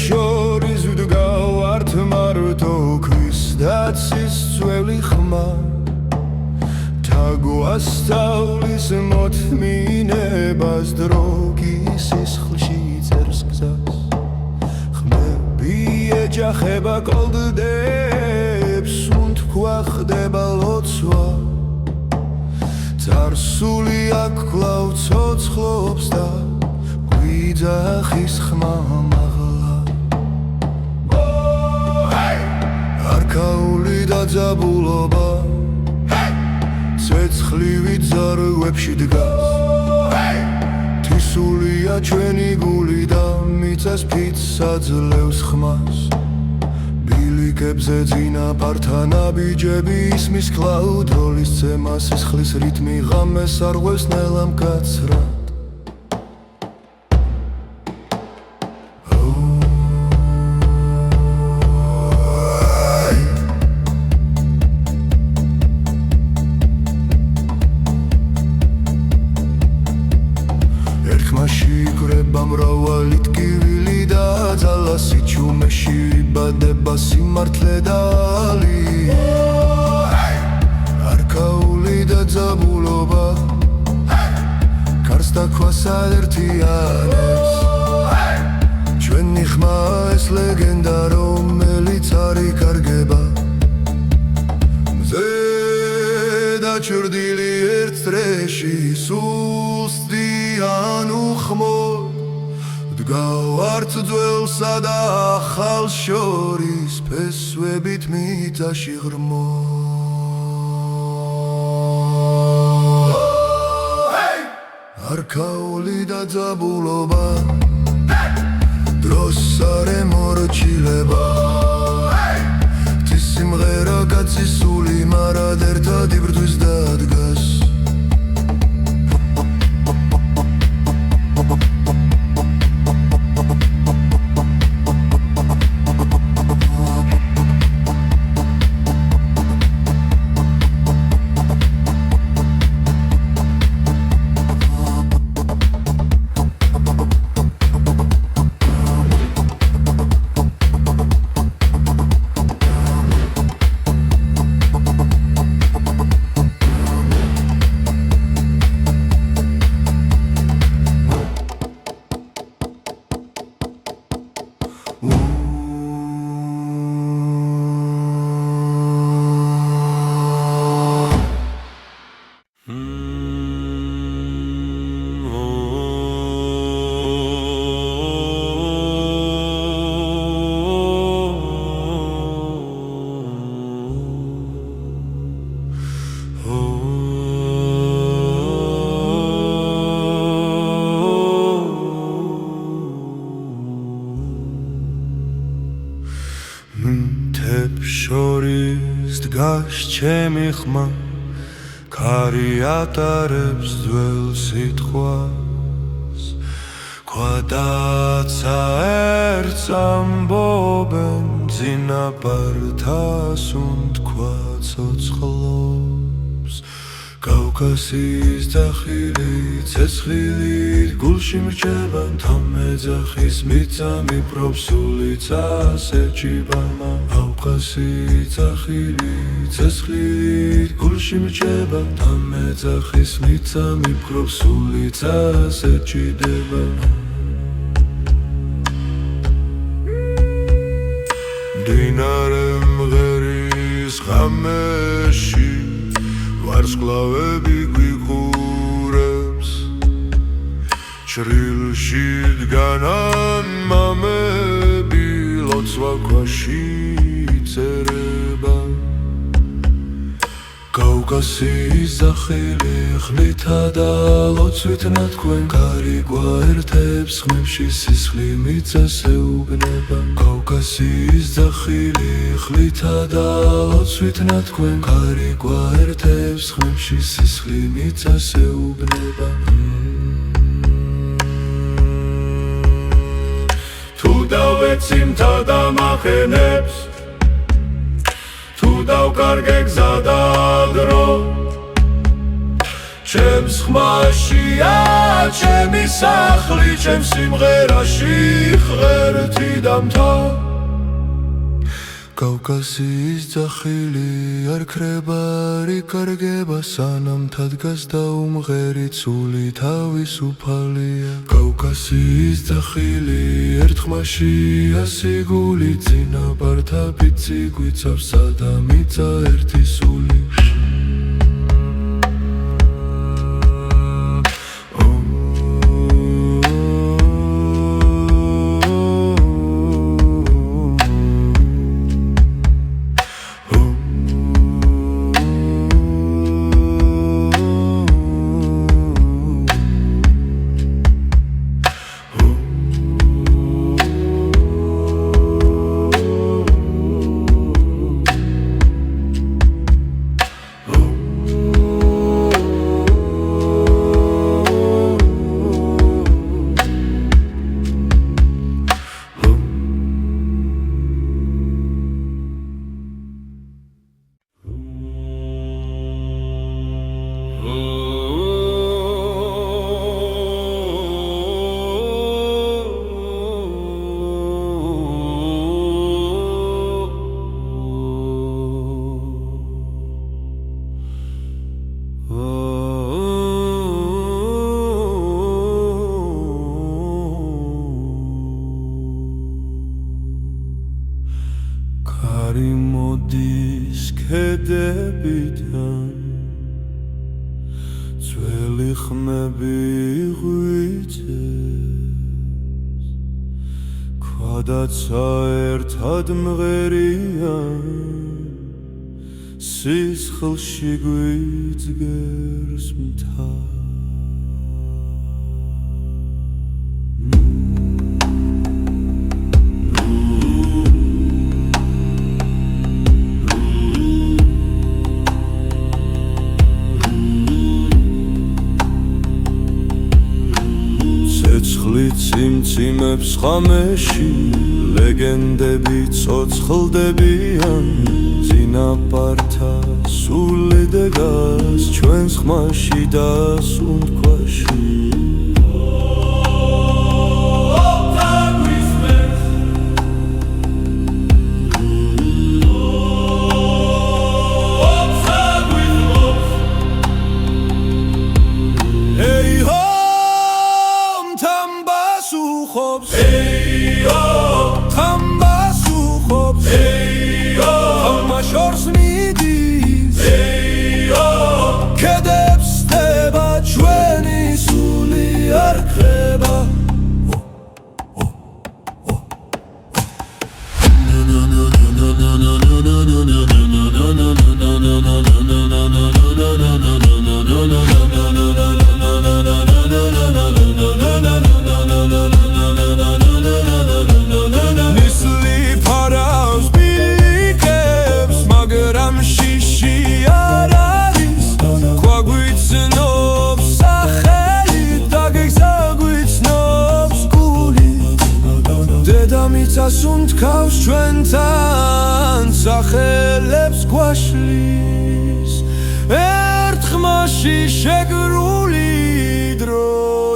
შორის ვდგავართ მარტო ქვის დაცის წველი ხმა თაგვასწავლის მოთმინებას დრო გისისხლში წერს გზას ხმები ეჯახება კოლდდებს უთქვა ხდება ლოცვა წარსული აქ კლავ ცოცხლობს და გვიძახის ხმა არქაული დაძაბულობა ცეცხლივი ძარღვებში დგას თისულია ჩვენი გული და მიწას ფიცს აძლევს ხმას ბილიკებზე წინაპართა ნაბიჯები ისმის კლაუდოლის ცემა სისხლის რიტმი ღამეს არღვევს ნელა მკაცრად შიგრება მრავალი ტკივილი და ძალა სიჩუმეში ვიბადება სიმართლე და ალი არქაული დაძაბულობა კარს დაქვას აერთიანებს ჩვენი ხმა ეს ლეგენდა რომელიც არ იკარგება მზე დაჩრდილი ერთ წრეში სუსტიან უხმოდ დგავართ ძველსა და ახალს შორის ფესვებით მიწაში ღრმო არქაული დაძაბულობა დროს არ ემორჩილება ღვთის სიმღერა გაცისული მარად ერთად იბრძვის და დგას შორის დგას ჩემი ხმა ქარი ატარებს ძველ სიტყვას ქვადაცა ერთს ამბობენ წინაპართას უთქვა ცოცხლობს კავკასიის ძახილი ცეცხლით გულში მრჩება თამეძახის მიწა მიპრობს სულიცას ეჭიბამა კავკასიის ძახილი ცეცხლით გულში მრჩება თამეძახის მიწა მიპრობს სულიცას ეჭიდება მდინარე მღერის ღამეში ვარსკვლავები გვიყურებს ჩრილში დგანან მამები ლოცვა ქვაში წერება კავკასიის ზახილი ხლითა და ლოცვით ნათქვენ გარიგვა ერთებს ხმებში სისხლი მიწაზე უბნება კავკასიის ზახილი ხლითა და ლოცვით ნათქვენ გარიგვა ერთებს ხმებში სისხლი მიწაზე უბნება თუ დავეციმთა და მახენებს თუ დავკარგე გზა და დრო ჩემს ხმაშია ჩემი სახლი ჩემს სიმღერაში ღერთი დამთა კავკასიის ზახილი არ ქრება არ იკარგება სანამ თადგას და უმღერი ცული თავისუფალია კავკასიის ზახილი ერთხმაშია სიგული წინაპართა პიცი გვიცავს და მიწა ერთი სული კარი მოდის ქედებიდან ძველი ხმები ღვიძებს ქვადაცა ერთად მღერიან სისხლში გვიძგერს მთა ციმციმებს ხამეში ლეგენდები ცოცხლდებიან წინაპართა სული დეგას ჩვენს ხმაში და სუნთქვაში სუნთქავს ჩვენთან სახელებს გვაშლის ერთხმაში შეგრული დრო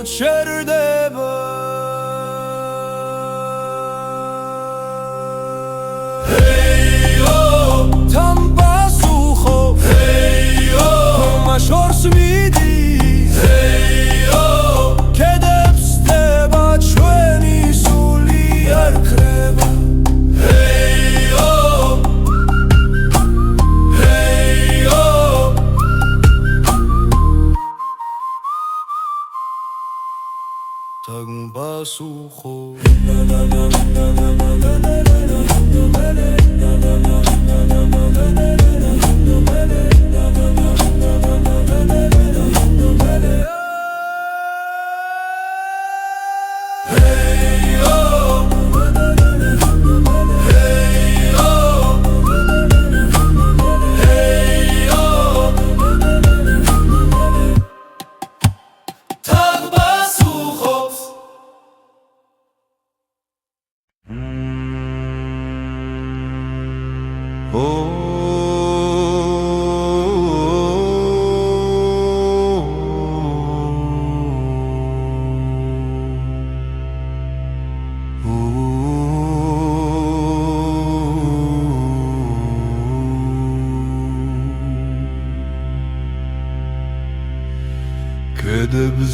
ჩერდება თან პასუხო ხმა შორს მიდის კედებს დება ჩვენი სული არ ქრება Basukho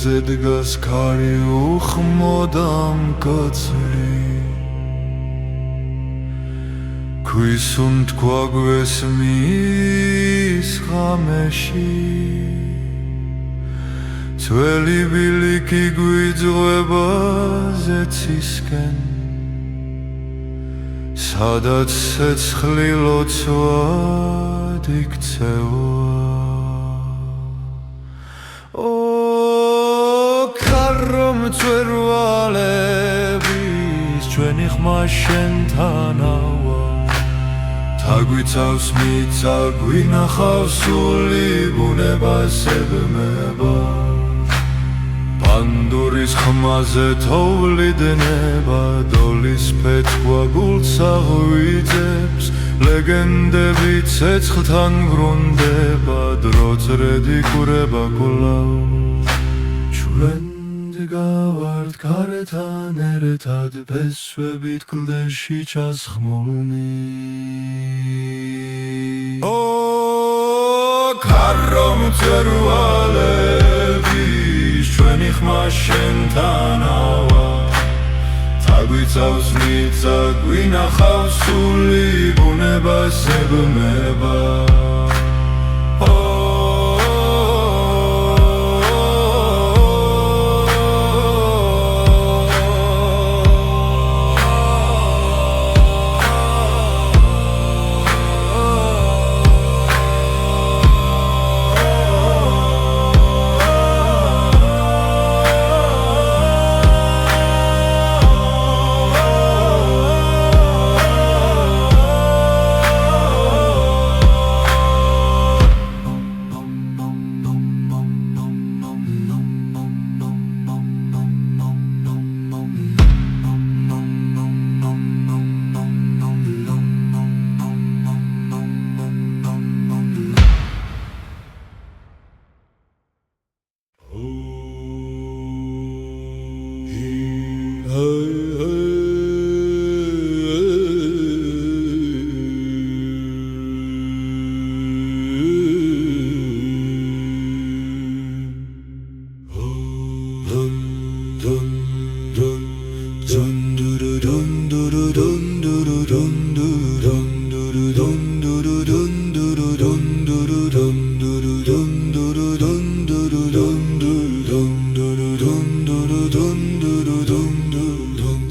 ხმაზე დგას ქარი უხმოდამ კაცრი ქვისუნ თქვა გვესმის ღამეში ძველი ბილიკი გვიძღვება ზეცისკენ სადაც ცეცხლი ლოცვად იქცევა ქარო მწვერვალების ჩვენი ხმა შენთანავა თაგვიცავს მიწა გვინახავს სული ბუნებას ებმება პანდურის ხმაზე თოვლიდნება დოლის ფეცქვა გულს აღვიძებს ლეგენდები ცეცხლთან ბრუნდება დრო წრედი კურება კვლავ ჩვენ დგავართ ქარეთან ერთად ფესვებით კლდეში ჩასხმულნი ქარო მწვერვალების ჩვენი ხმა შენთანავა თაგვიცავს მიწა გვინახავს სული ბუნებას ებმება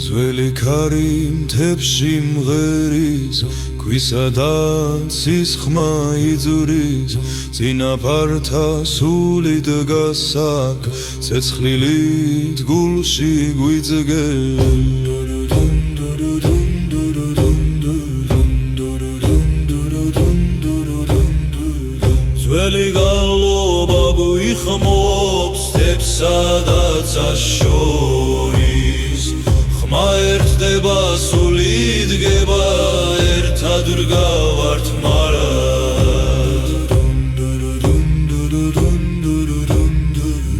ძველი ქარი მთებში მღერის ქვისადაც ის ხმა იძურის წინაპართა სული დგას აქ ცეცხლილით გულში გვიძგებს ძველი გალობა გვიხმობს სტეპსადაც აშორის ხმა ერთდება სული დგება ერთად დგავართ მარად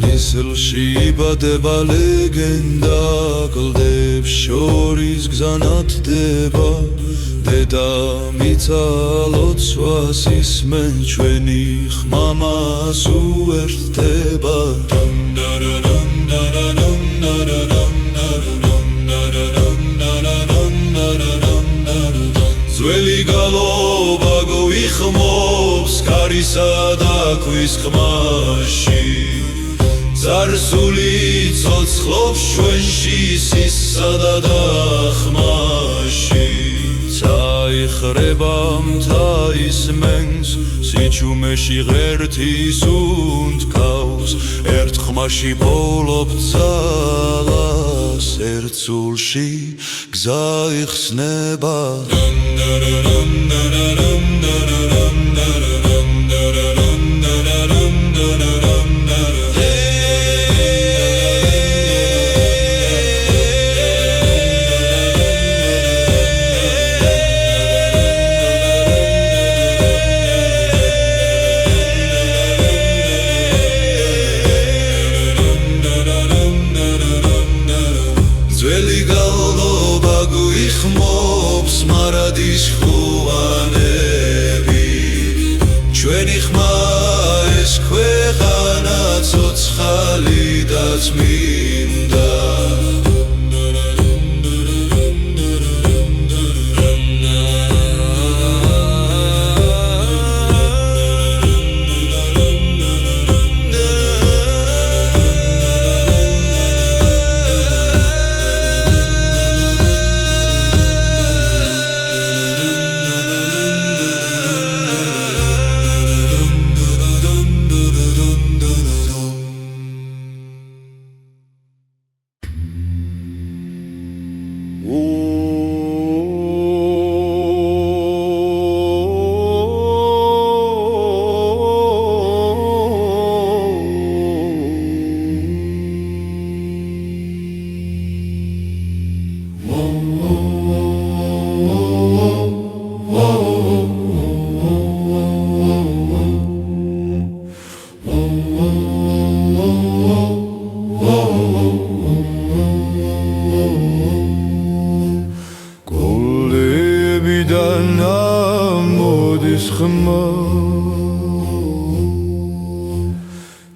ნისლში იბადება ლეგენდა კლდებს შორის გზა ნათდება დედა მიწა ლოცვას ისმენ ჩვენი ხმა მას უერთდება ძველი გალობა გვიხმობს ქარისა და ქვის ხმაში ძარსული ცოცხლობს ჩვენში სისა და დახმაში წაიხრება მთა ისმენს სიჩუმეში ღერთის უნთქავს ერთ ხმაში პოვლობ ძალას ერთ სულში გზა იხსნება ძველი გალობა გვიხმობს მარადის ხუანები ჩვენი ხმა ეს ქვეყანა ცოცხალი სადაც მინდა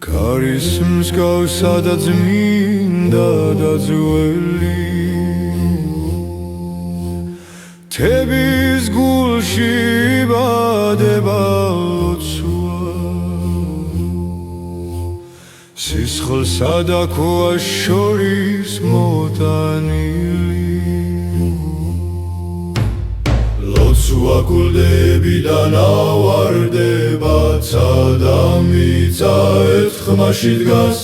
Karis მსგავსადაც მინდა დაძველი თების გულში იბადება ლოცვა სისხლსა და ქვას შორის მოტანილი ლოცვა გულდებიდან ავარდება ცადა მიწა ერთხმაში დგას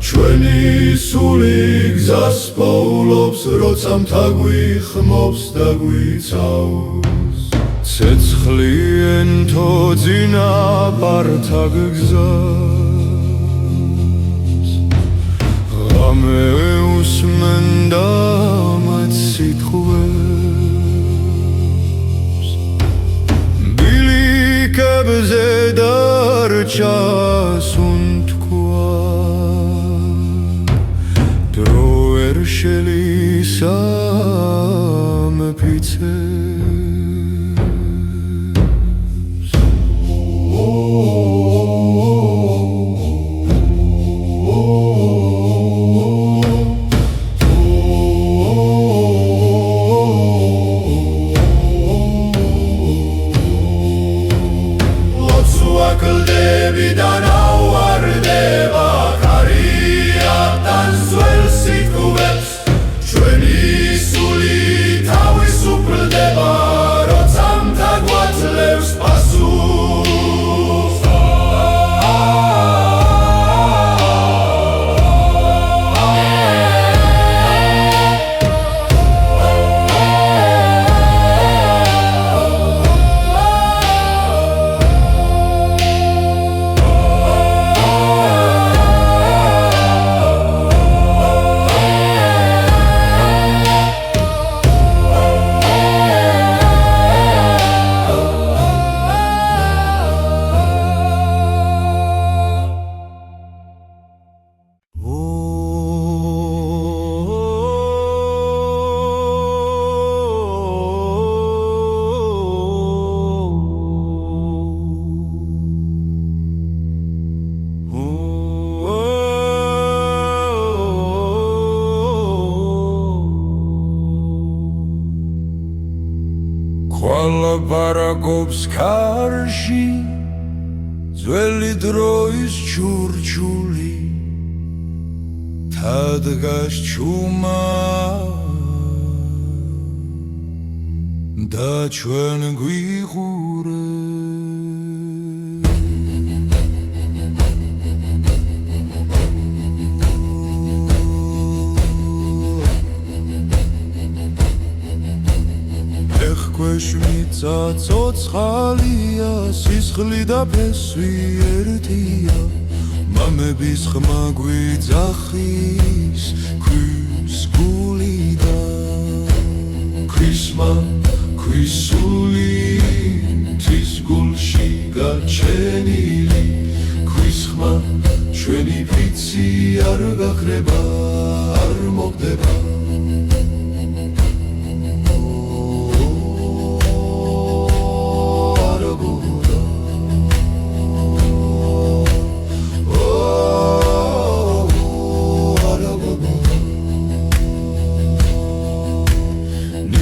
ჩვენი სული გზას პოულობს როცა მთაგვიხმობს და გვიცავს ცეცხლი ენთო ძინა პართაგ გზას ღამე უსმენდა მათ სიტყვებს ბილიკებზე დარჩა შელისა მეფიცებს ლოცვა კლდებიდან ავარდება კარიატან ძველ სიტყვებს ჩვენი სული თავისუფლდება როცა მთაგვაძლევს პასუხს ყველა ბარაკობს კარში ძველი დროის ჩურჩული თადგას ჩუმა და ჩვენ გვიყურებ ეხქვეშ მიწა ცოცხალია სისხლი და ფესვი ერთია მამების ხმა გვიძახის ქვის გულიდან ქვისმა ქვისული თვის გულში გაჩენილი ქვის ხმა ჩვენი ფიცი არ გაქრება არ მოგდება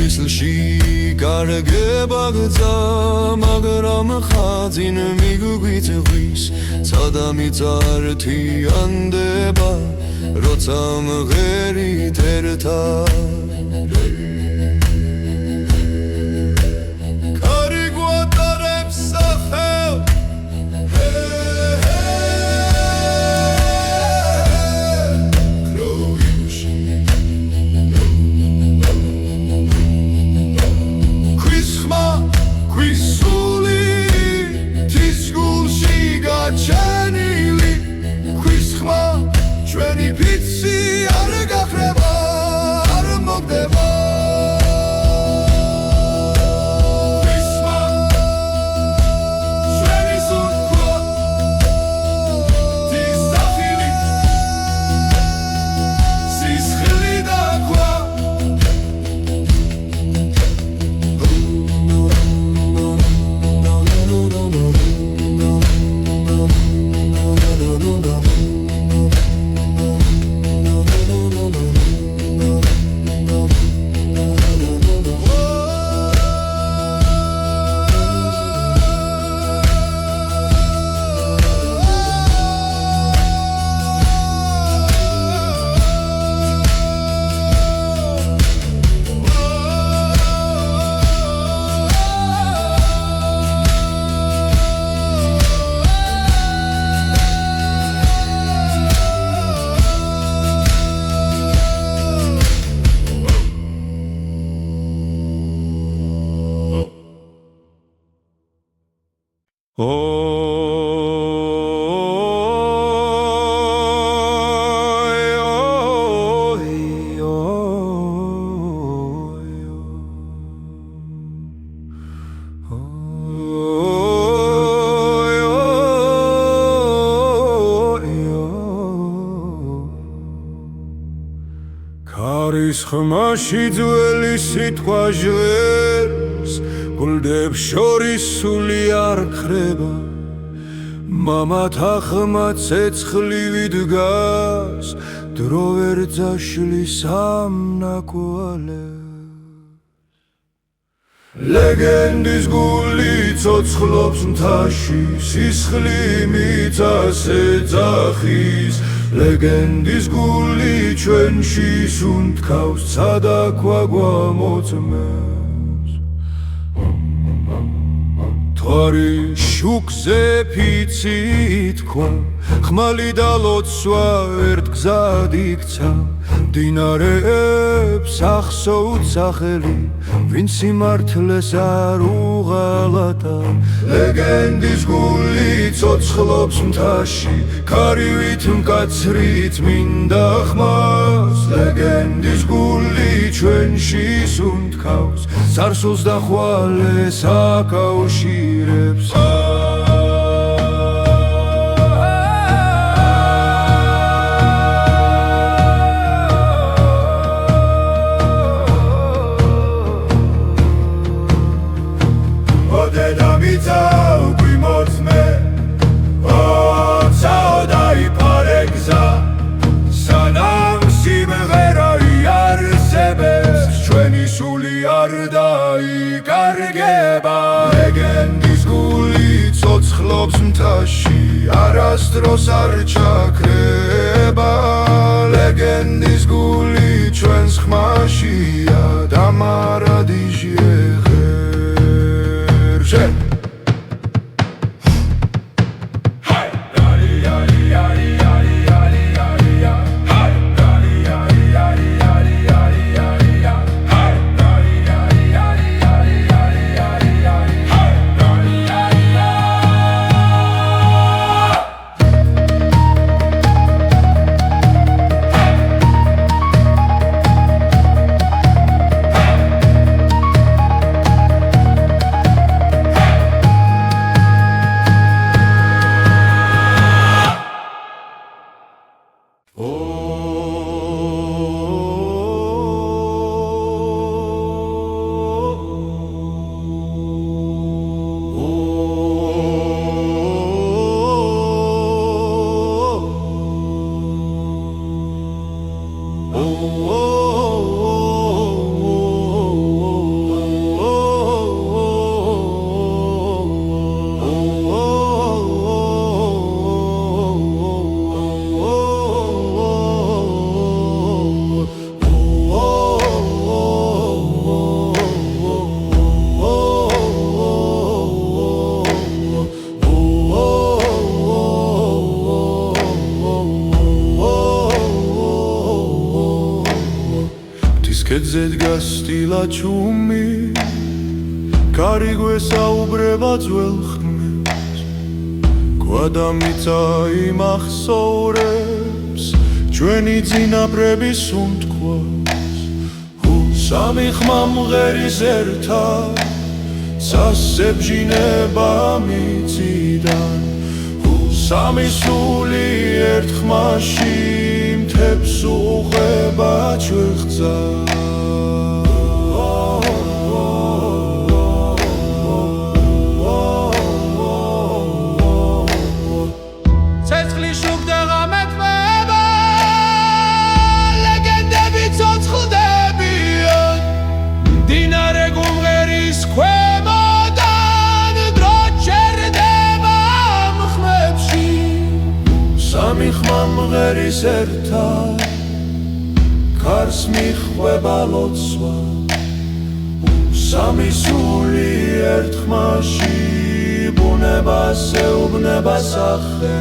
თვისლში კარგება გძა მაგრამ ხაძინ მიგვიწვის ცადა მიწართიანდება როცა მღერით ერთად ხმაში ძველი სიტყვა ჟღერს გულდებს შორის სული არ ხრება მამათა ხმა ცეცხლივი დგას დრო ვერ ძაშლის ამ ნაკვალებს ლეგენდის გული ცოცხლობს მთაში სისხლი მიწას ეძახის ლეგენდის გული ჩვენში სუნთქავს ცადა გვამოწმებს თვარი შუქზე ფიცი თქვა ხმალი და ლოცვა ერთ გზად იქცა მდინარეებს ახსოვთ სახელი ვინც სიმართლეს არ უღალატა ლეგენდის გული ცოცხლობს მთაში ქარივით მკაცრით მინდა ხმას ლეგენდის გული ჩვენში სუნთქავს სარსულს და ხვალეს აკავშირებს ლეგენდის გული ცოცხლობს მთაში არასდროს არ ჩაქრება ლეგენდის გული ჩვენს ხმაშია და მარადიში ეხერშე ქედის ქედზე დგას სტილა ჩუმი კარი გვესაუბრება ძველ ხმებს გვადამიწა იმახსოვრებს ჩვენი წინაპრების უთქვას სამი ხმა მღერის ერთად სასებჟინება მიწიდან სამი სული ერთ ხმაში მთებს უყვება ჩვეხცა ცეცხლის შუქდება მეტყველება ლეგენდები ცოცხლდებიან მდინარე გუმღერის ქვემოდან დრო ჩერდება ამ ხმებში სამი ხმა მღერის ერთად ქარს მიხვება ლოცვა სამი სული ერთ ხმაში ბუნებას ეუბნება სახე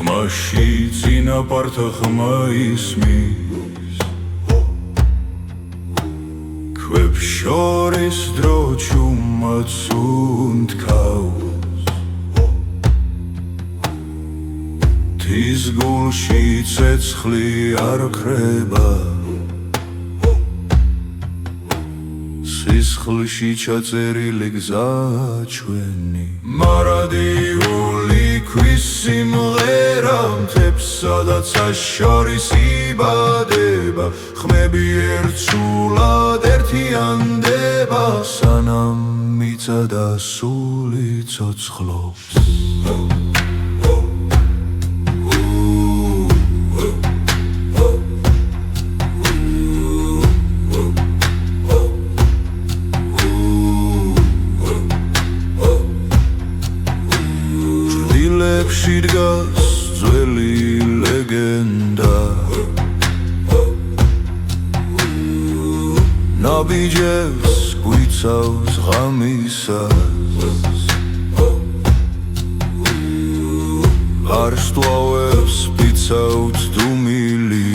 ხმაში წინაპართა ხმა ისმის ქვებს შორის დრო ჩუმაც უნთქავს თის გულში ცეცხლი არ ხრება სისხლში ჩაწერილი გზა ჩვენი მარადიული ქვის სიმღერა მთებს სადაც შორის იბადება ხმები ერთსულად ერთიანდება სანამ მიწა და სული ცოცხლობს დგას ძველი ლეგენდა ნაბიჯებს გვიცავს ღამისას გარსტვავებს ფიცავთ დუმილი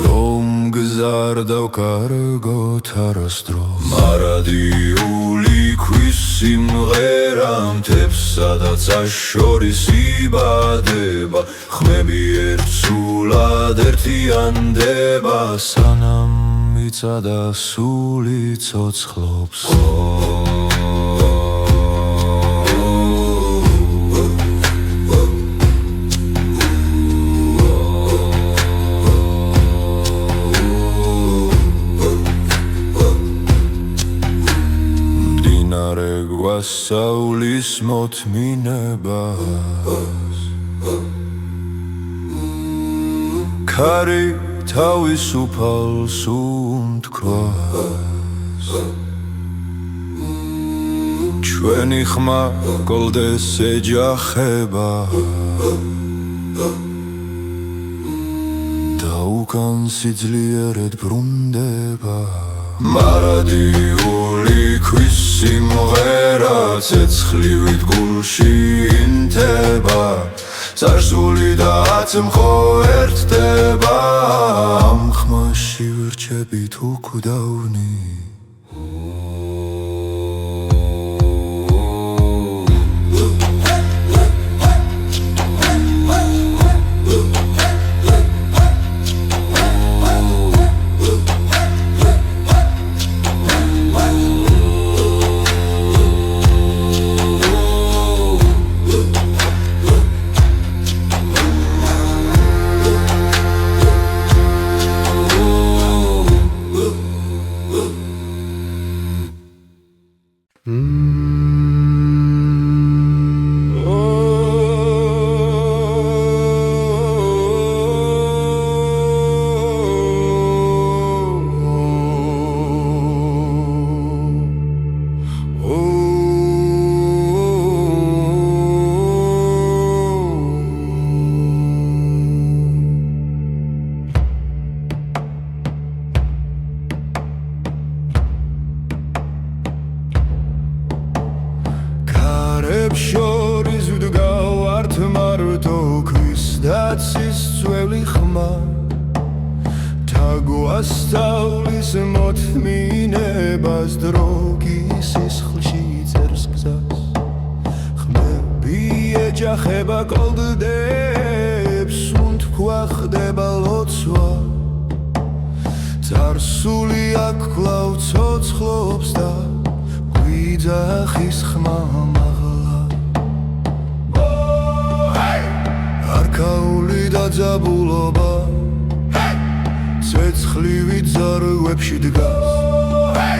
რომ გზარდავ კარგოთ არასდროს მარადიული ქვის სიმღერა მთებს სადაც შორის იბადება ხმები ერთსულად ერთიანდება სანამ მიწა და სული ცოცხლობს გვასწავლის მოთმინებას ქარი თავისუფალს უთქვას ჩვენი ხმა გოლდეს ეჯახება და უკან სიძლიერად ბრუნდება მარადიული ქვის სიმღერა ცეცხლივით გულში ინთება წარსული და აწმყო ერთდება ამ ხმაში ვირჩებით უკვდავნი შორის ვდგავართ მარტო ქვის დაცის წველი ხმა თაგვასწავლის მოთმინებას დრო სისხლში წერს გზას ხმები ეჯახება კოლდდებს უთქვა ხდება ლოცვა წარსული აქ კვლავ ცოცხლობს და გვიძახის ხმა არქაული დაძაბულობა ცეცხლივით ზარღვებში დგას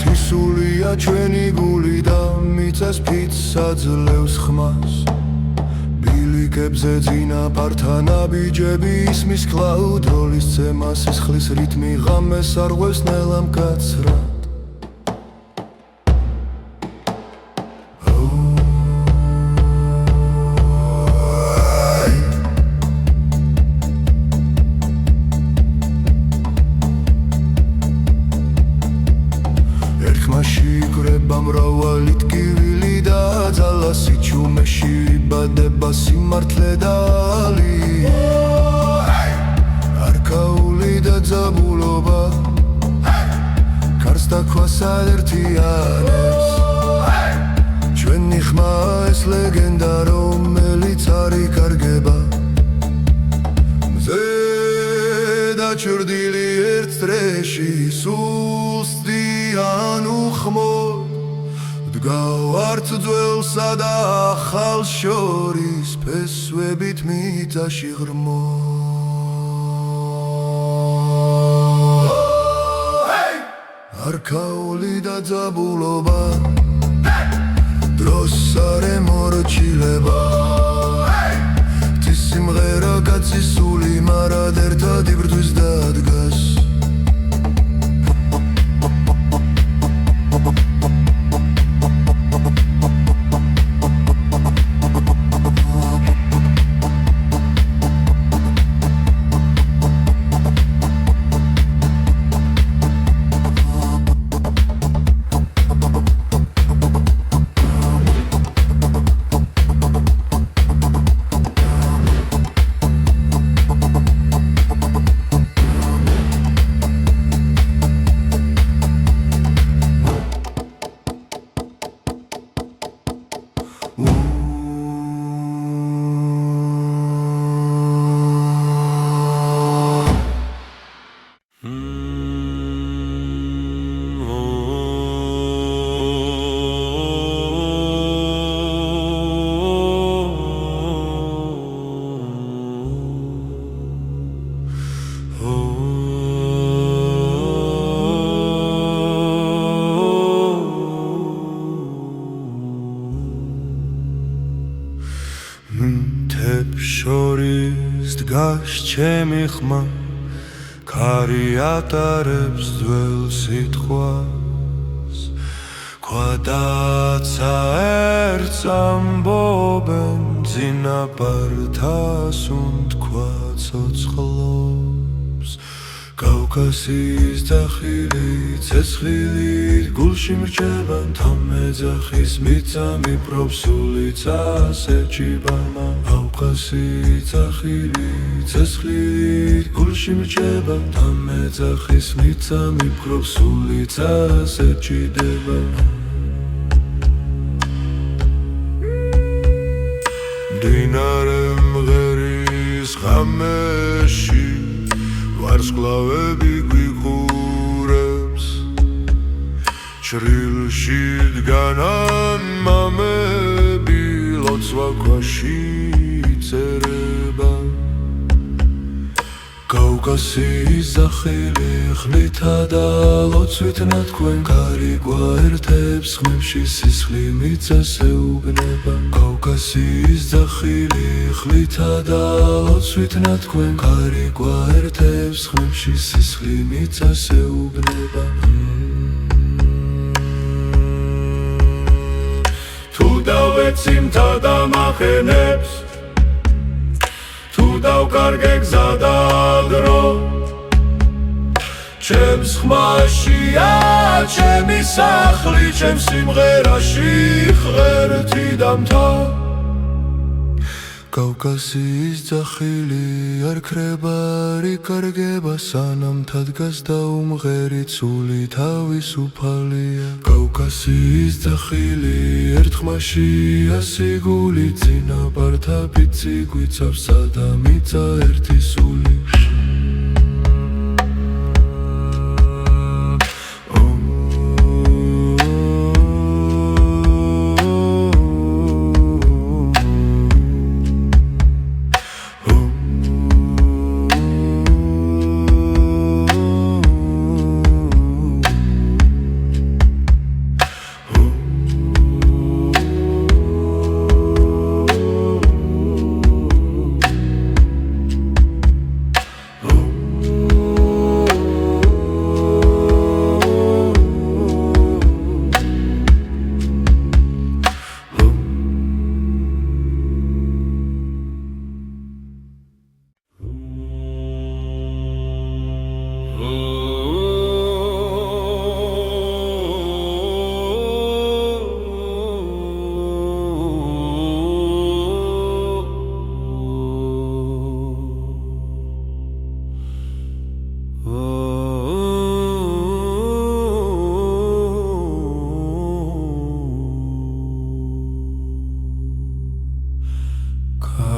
თისულია ჩვენი გული და მიწას ფიცს აძლევს ხმას ბილიკებზე წინაპართან აბიჯები ისმის კლავ დროლის ცემა სისხლის რითმი ღამეს არღვევს ნელა მკაცრად შიგრება მრავალი ტკივილი და ძალა სიჩუმეში ვიბადება სიმართლე და ალი არქაული და ძაბულობა კარს დაქვას აერთიანებს ჩვენი ხმა ეს ლეგენდა რომელიც არ იკარგება მზე დაჩრდილი ერთ წრეში სულსდიან უხმოდ დგავართ ძველსა და ახალ შორის ფესვებით მიწაში ღრმო არქაული და ძაბულობა დროს არ ემორჩილება სიმღერა გაცისული მარად ერთად იბრძვის და დგას შორის დგას ჩემი ხმა ქარი ატარებს ძველ სიტყვას ქვადაცა ერთს ამბობენ წინაპართას უთქვა ცოცხლობს კავკასიის ძახილი ცეცხლით გულში მრჩება თამეძახის მიწამი პროფსულიც ასეჭიბამა კავკასიის ძახილი ცეცხლით გულში მრჩება თამეძახის მიწამი პროფსულიც ასეჭიდება მდინარე მღერის ღამეში ვარსკვლავები გვიყურებს ჩრილში დგანან მამები ლოცვა ქვაში წერება კავკასიის ძახილი ხმითა და ლოცვით ნათქვენ გარიგვა ერთებს ხმებში სისხლი მიწას ეუბნება კავკასიის ძახილი ხმითა და ლოცვით ნათქვენ გარიგვა ერთებს ხმებში სისხლი მიწას ეუბნება თუ დავეცი მთა და მახენებს თუ დავკარგე გზა და დრო ჩემს ხმაშია ჩემი სახლი ჩემს სიმღერაში ღერთი და მთა კავკასიის ძახილი არ ქრება არ იკარგება სანამ თადგას და უმღერი ცული თავისუფალია კავკასიის ძახილი ერთ ხმაშია სიგული წინაპართა ფიცი გვიცავს სადა მიწა ერთი სული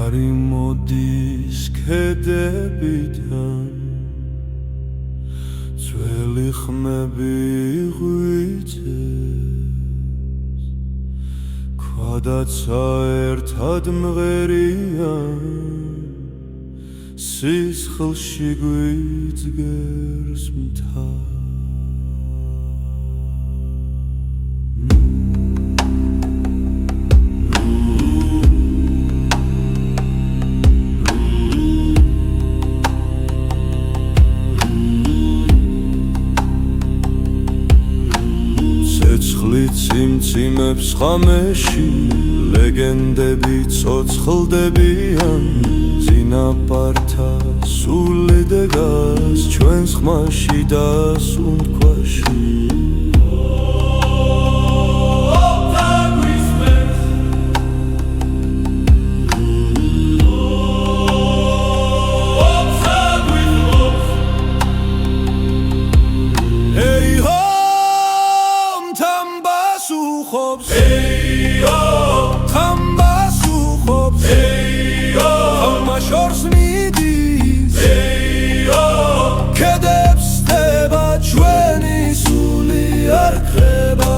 კარი მოდის ქედებიდან ძველი ხმები ღვიძებს ქვადაცა ერთად მღერიან სისხლში გვიძგერს მთა ციმციმებს ხამეში ლეგენდები ცოცხლდებიან წინაპართა სული დგას ჩვენს ხმაში და სუნთქვაში შორს მიდის ქედებს ხდება ჩვენი სული არ ხება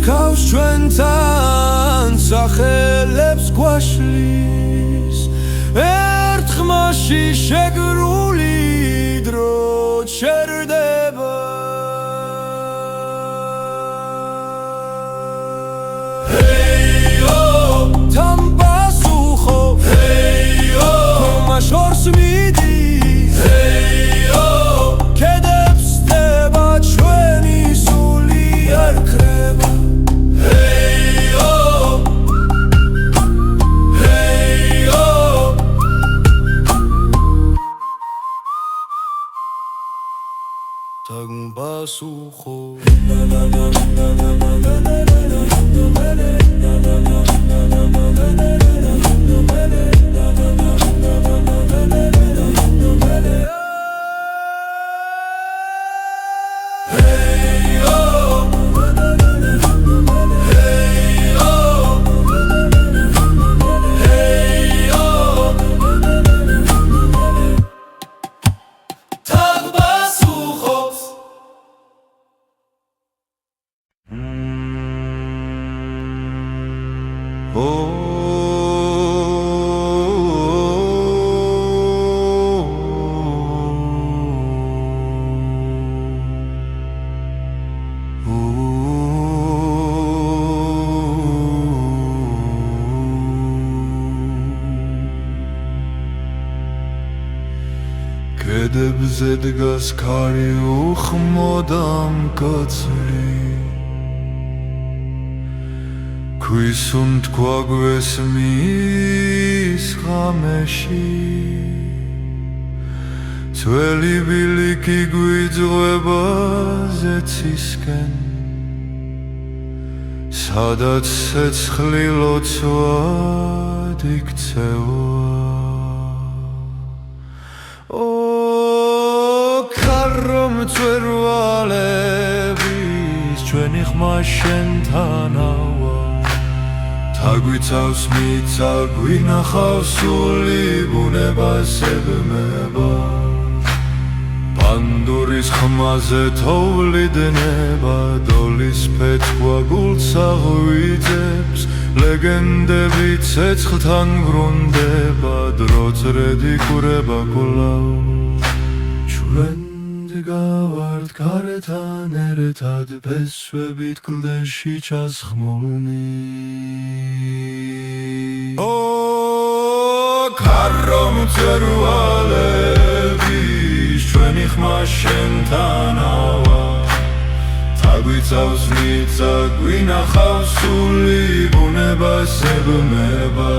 ქავს ჩვენთან სახელებს გვაშლის ერთ ხმაში შეგრული დრო ჩერდება თან პასუხო მაშორს მიდის კედებს ხდება ჩვენი სული არ ქრება თან პასუხო კედებზე დგას ქარი უხმოდამ კაცრი ქვისუნ თქვა გვესმის ღამეში ძველი ბილიკი გვიძღვება ზეცისკენ სადაც ცეცხლი ლოცვად იქცევა მწვერვალების ჩვენი ხმა შენთანავა თაგვიცავს მიცა გვინახავს სული ბუნებას ებმება პანდურის ხმაზე თოვლიდნება დოლის ფეცვა გულს აღვიძებს ლეგენდები ცეცხლთან ბრუნდება დრო წრედი კურება კვლავ ჩვენ გავართ გარეთან ერთად ფესვებით კლდეში ჩასხმულნი ქარო მწვერვალების ჩვენი ხმა შენთანავა თაგვიცავს მიცა გვინახავს სული ბუნებას ებმება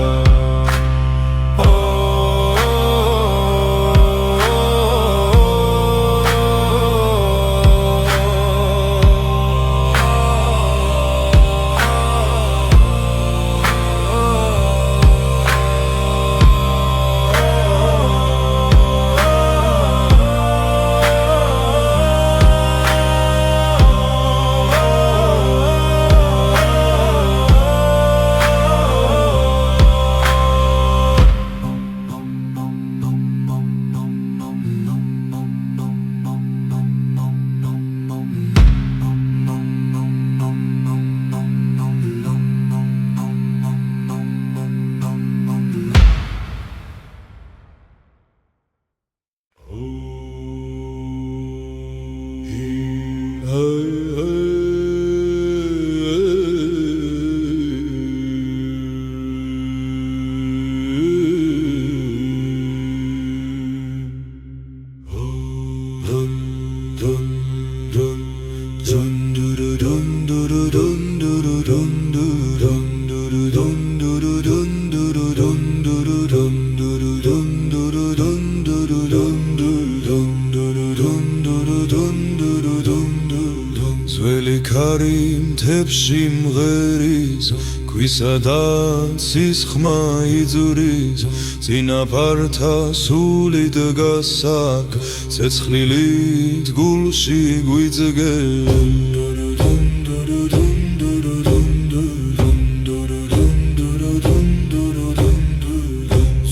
სიმღერის ქვისადაც სისხმა იძურის წინაპართა სული დგას აქ ცეცხლილით გულში გვიძგენ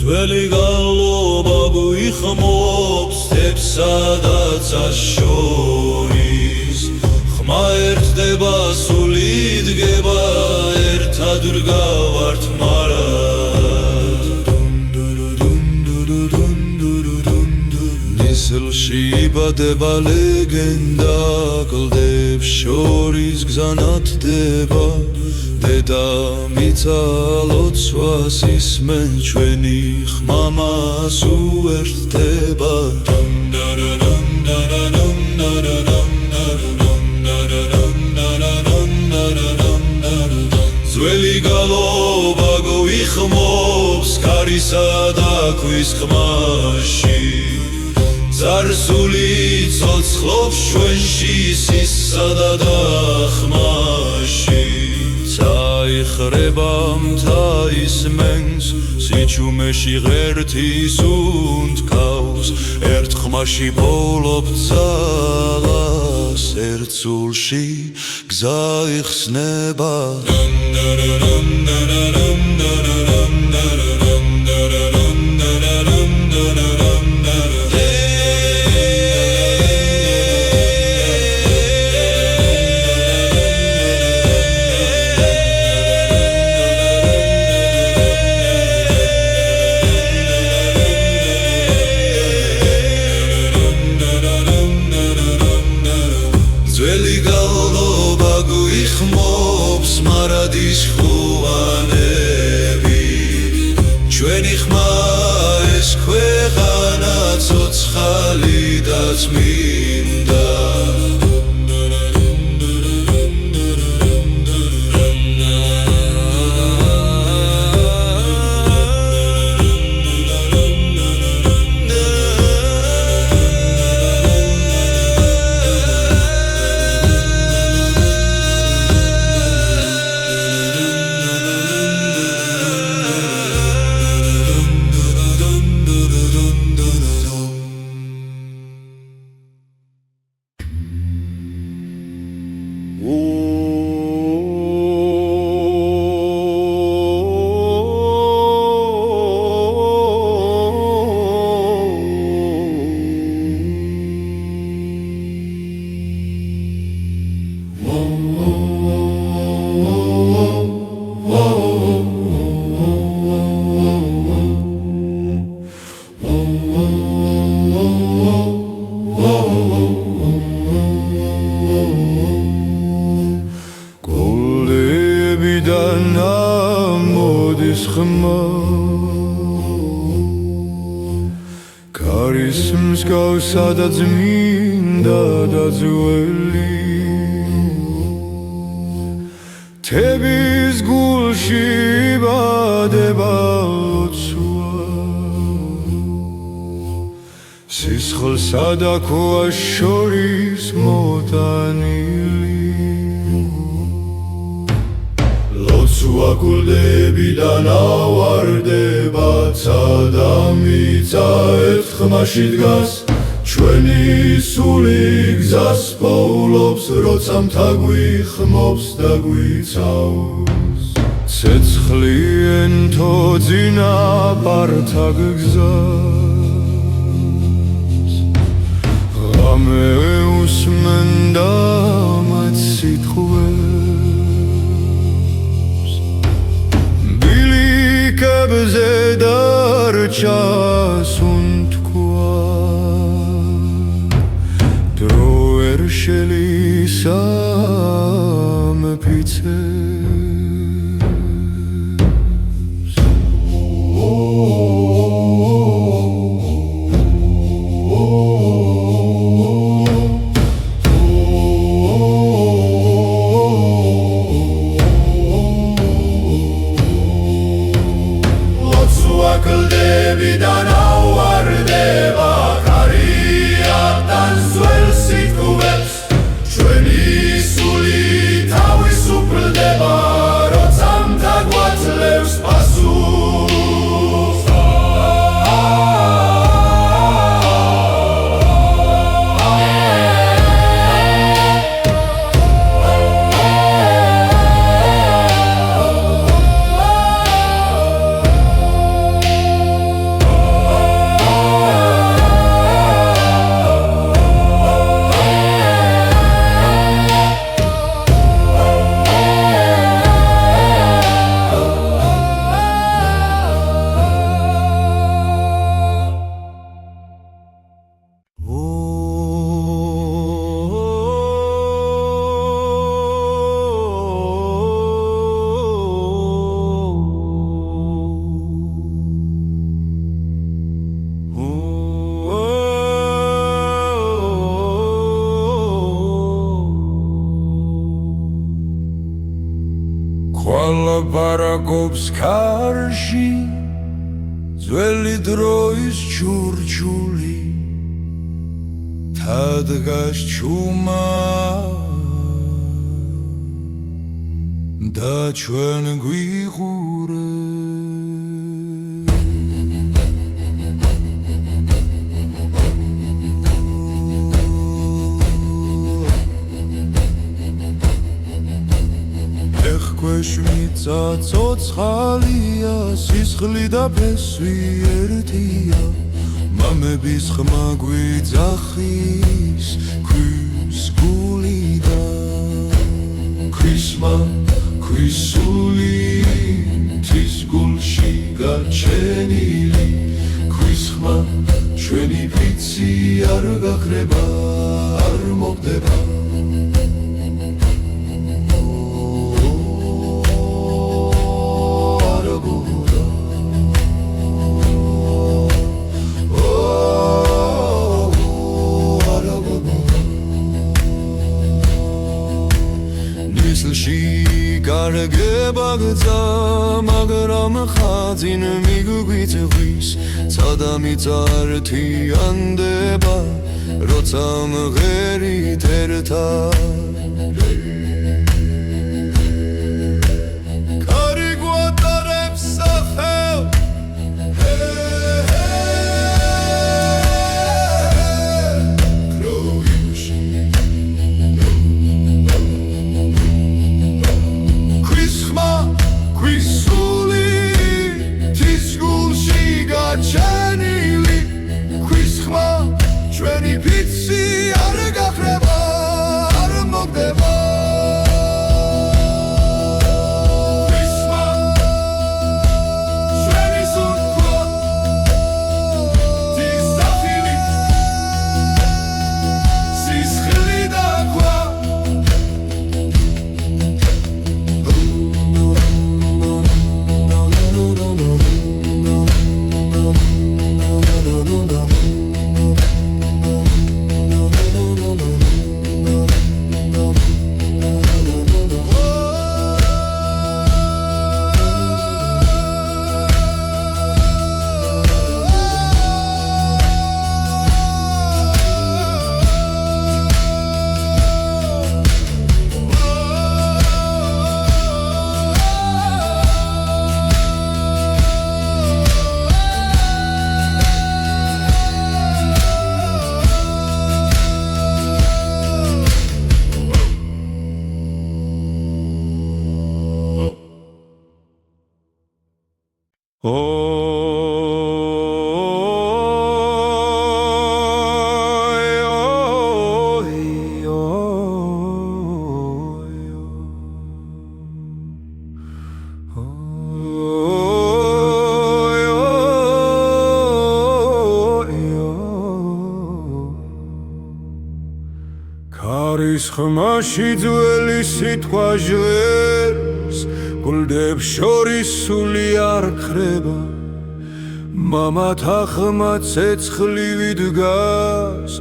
ძველი გალობა გვიხმობს სტეპსადაც შორის ხმა ერთდება სულით იბადება ლეგენდა კლდებს შორის გზა ნათდება დედამიწა ლოცვას ისმენს ჩვენი ხმამას უერთდება ძველი გალობა გვიხმობს კარისა და ქვის ხმაში ზარზული ცოცხლობს ჩვენში სისა და დახმაში წაიხრება მთა ისმენს სიჩუმეში ღერთის უნთქავს ერთ ხმაში პოულობ ძალას ერთ სულში გზა იხსნება ძველი გალობა გვიხმობს მარადის ხუანები ჩვენი ხმა ეს ქვეყანა ცოცხალი და წმინდა მოდის ხმა კარის მსგავსა და წმინდა და ძველი თების გულში იბადება ლოცვა სისხლსა და ქვას შორის მოტანილი ლოცვა გულდებიდან ავარდება ცადამიწა ერთ ხმაში დგას ჩვენი სული გზას პოულობს როცა მთა გვიხმობს და გვიცავს ცეცხლიან თოძინა პართაგ გზას ღამე უსმენდა მათ სიტყვებს ბილიკებზე დარჩა სუნთქვა დრო ვერ შელისა მეფიცებს კლდებიდან ავარდება კარიატან ძველ სიტყვებს ჩვენი სული თავისუფლდება ლაპარაკობს ქარში ძველი დროის ჩურჩული თადგას ჩუმა და ჩვენ გვიყურებ ხვეშმიცა ცოცხალია სისხლი და ფესვი ერთია მამების ხმა გვიძახის ქვის გულიდან ქვისმა ქვისული თის გულში გაჩენილი ქვის ხმა ჩვენი ვიცი არ გაქრება არ მოგდება გარგება გზა მაგრამ ხაზინ მიგვიწვის ცადა მიწართიანდება როცა მღერით ერთად კარი გვატარებს სახელ ჩენილი ქვის ხმა ჩვენი ვიცი არ გაქრება არ მოგდება ქვის ხმა ჩვენი სუნთქვა თის სახილი სისხლი და ქვა ქარის ხმაში ძველი სიტყვა ჟღერს გულდებს შორის სული არ ქრება მამათა ხმა ცეცხლივი დგას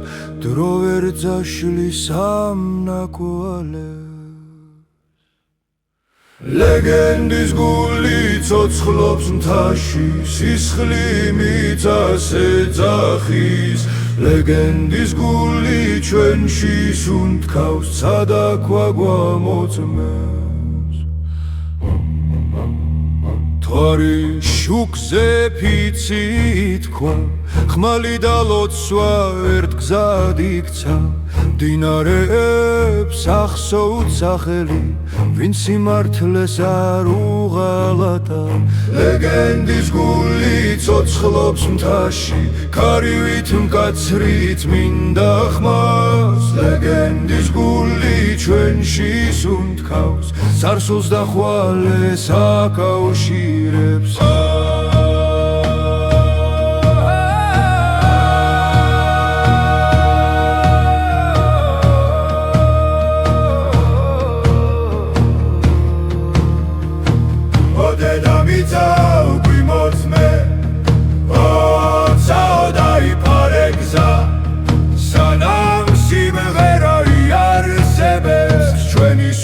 დრო ვერ ძაშლის ამ ნაკვალებს ლეგენდის გული ცოცხლობს მთაში სისხლი მიწას ეძახის ლეგენდის გული ჩვენში სუნთქავს ცადაქვა გვამოწმებს თვარი შუქზე ფიცი თქვა ხმალი და ლოცვა ერთ გზად იქცა მდინარეებს ახსოვთ სახელი ვინც სიმართლეს არ უღალატა ლეგენდის გული ცოცხლობს მთაში ქარივით მკაცრით მინდა ხმას ლეგენდის გული ჩვენში სუნთქავს სარსულს და ხვალეს აკავშირებს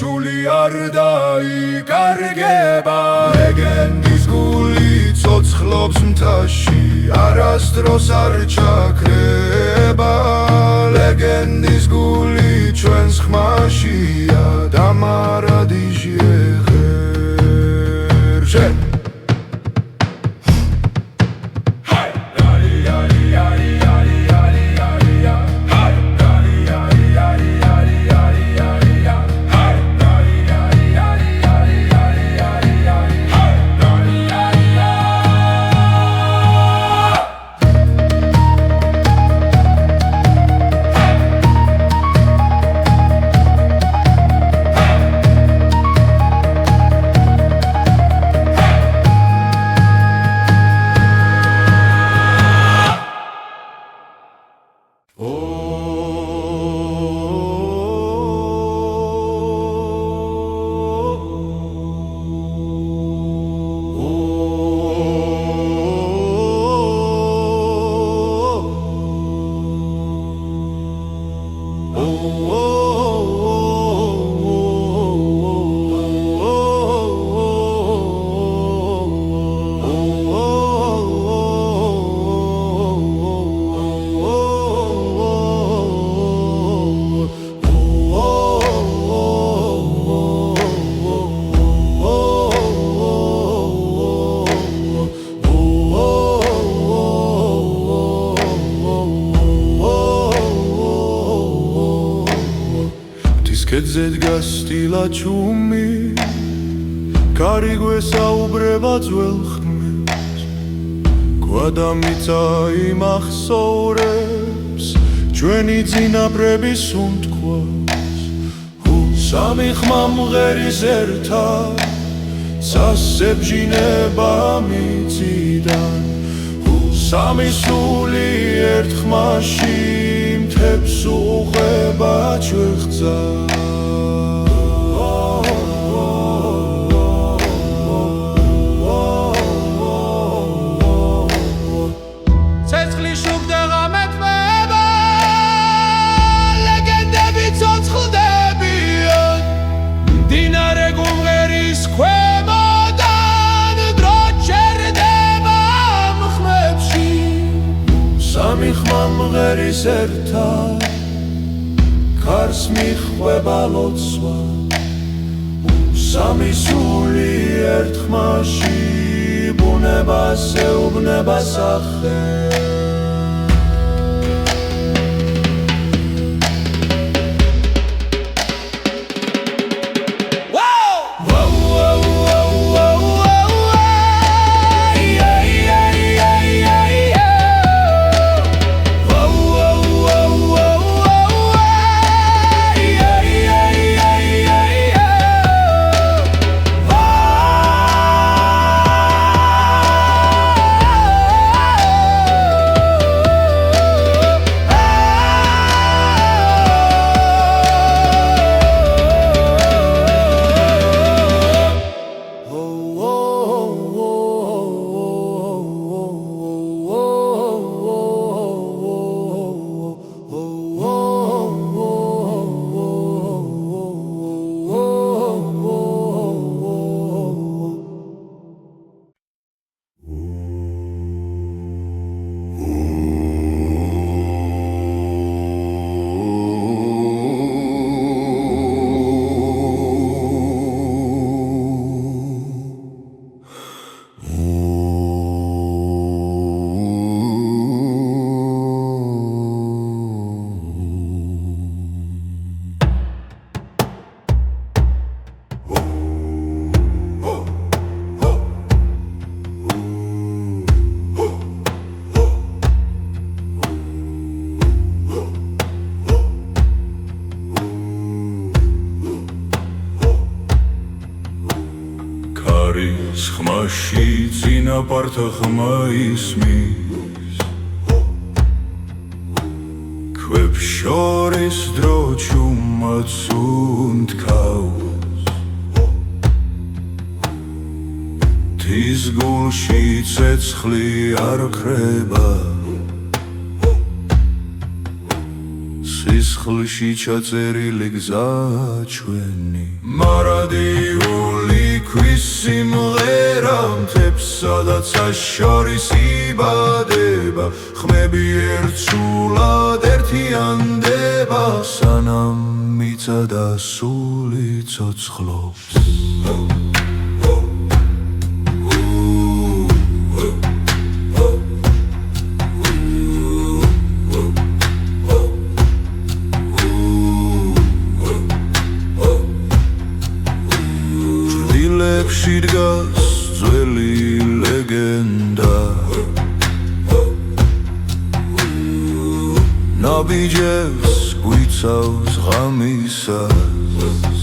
სული არ დაიკარგება ლეგენდის გული ცოცხლობს მთაში არასდროს არ ჩაქრება ლეგენდის გული ჩვენს ხმაშია დამარადიშე ღერშე კედზე დგას სტილა ჩუმი კარი გვესაუბრება ძველ ხმებს გვადამიწა იმახსოვრებს ჩვენი წინაპრების უთქვას სამი ხმა მღერის ერთად სასებჟინება მიწიდან სამი სული ერთ ხმაში მთებს უყვება ჩვეხძა მღერის ერთად ქარს მიხვება ლოცვა სამი სული ერთ ხმაში ბუნებას ეუბნება სახე ხმაში წინაპართა ხმა ისმის ქვებს შორის დრო ჩუმაც უნთქავს თის გულში ცეცხლი არ ხრება სისხლში ჩაწერილი გზა ჩვენი მარადიული ქვის სიმღერა მთებს სადაც შორის იბადება ხმები ერთსულად ერთიანდება სანამ მიწა სული ცოცხლობს ჭრდილებში დგას ძველი ლეგენდა ნაბიჯებს გვიცავს ღამისას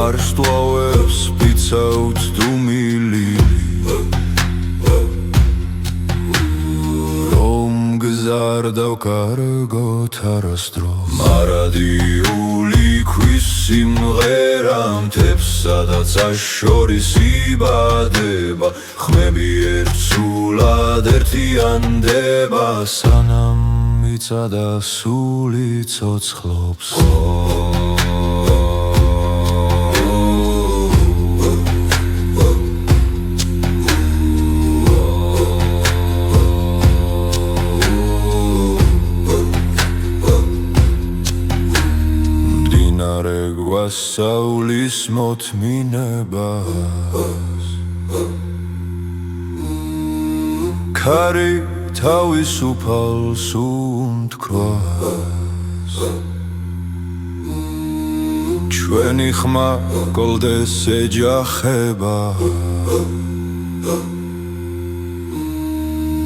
არ სტვავებს ფიცავთ დუმილი რომ გზარ დავკარგოთ არასდროს მარადიული ქვის სიმღერა მთებს სადაც შორის იბადება ხმები ერთსულად ერთიანდება სანამ მიწა სული ცოცხლობს გვასწავლის მოთმინებას ქარი თავისუფალს უთქვას ჩვენი ხმა გოლდეს ეჯახება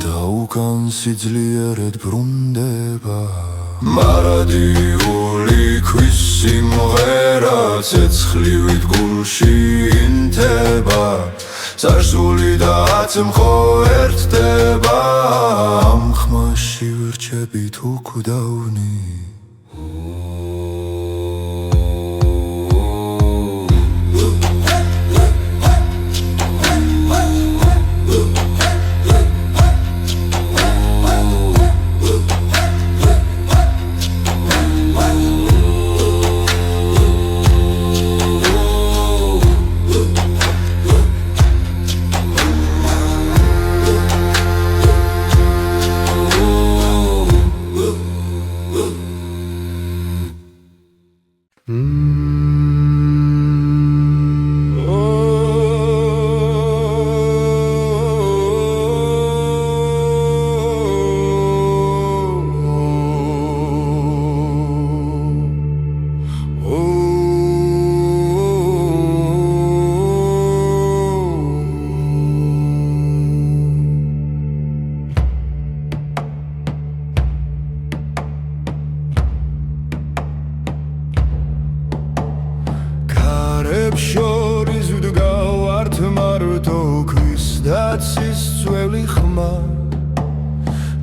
და უკან სიძლიერად ბრუნდება მარადიული ქვის სიმღერა ცეცხლივით გულში ინთება წარსული და აწმყო ერთდება ამ ხმაში ვირჩებით უკვდავნი შორის ვდგავართ მარტო ქვის დაცის ძველი ხმა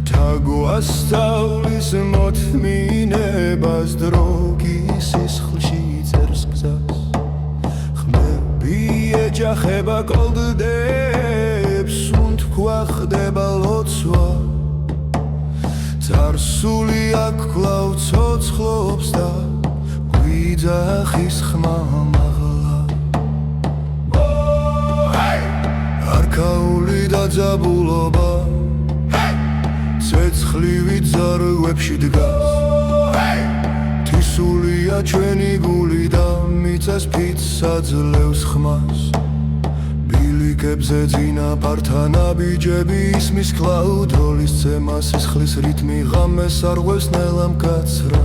თაგვასწავლის მოთმინებას დრო სისხლში წერს გზას ხმები ეჯახება კოლდდებს უთქვა ხდება ლოცვა წარსული აქ კვლავ ცოცხლობს და გვიძახის ხმა არქაული დაძაბულობა ცეცხლივით ზარღვებში დგას თვისულია ჩვენი გული და მიწას ფიცს აძლევს ხმას ბილიკებზე წინაპართა ნაბიჯები ისმის კლაუდ როლის ცემა სისხლის რიტმი ღამეს არღვევს ნელა მკაცრა